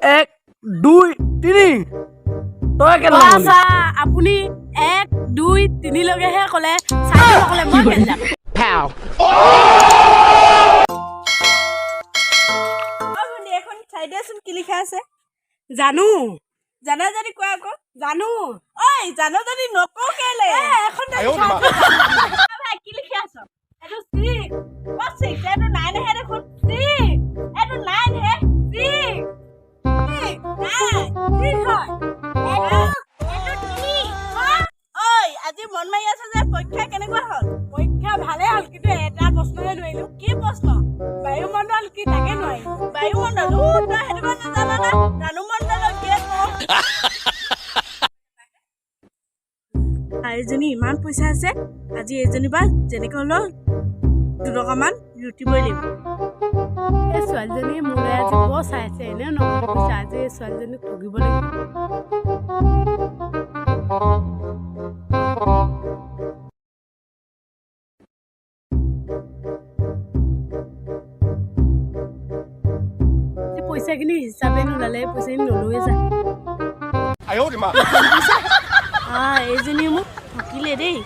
1 2 3 তই কেনে আচ্ছা আপুনি 1 2 3 লগেহে ক'লে 4 নকলে মই কেনে যাম পাও আপুনি এখন চাই দিয়াচোন কি লিখা আছে জানো জানা যদি কোৱা আকৌ জানো ঐ জানো যদি নকও কেলে এখন ভাই কি লিখি আছ এটো 6 what 6 এটো 9 হে দেখোন 6 এটো 9 হে 6 আজি মন মাৰি আছে যে পৰীক্ষা কেনেকুৱা হ'ল পৰীক্ষা ভালে হ'ল কিন্তু এটা প্ৰশ্নহে নোৱাৰিলো কি প্ৰশ্ন বায়ুমণ্ডল কি তাকে নোৱাৰিলো বায়ুমণ্ডল তই সেইটো কথা নাজানা না বায়ুমণ্ডলৰ কি এজনী ইমান পইচা আছে আজি এজনী বা যেনেকৈ হ'লেও 2 টকামান লুটিবই লাগিব এই ছোৱালীজনীয়ে মোলৈ আজি বৰ চাই আছে এনেও নক'ব কৈছে আজি এই ছোৱালীজনীক ঠগিব লাগিব পইচাখিনি হিচাপে নোলালে পইচাখিনি নলৈয়ে যায় এইজনীয়ে মোক ঠকিলে দেই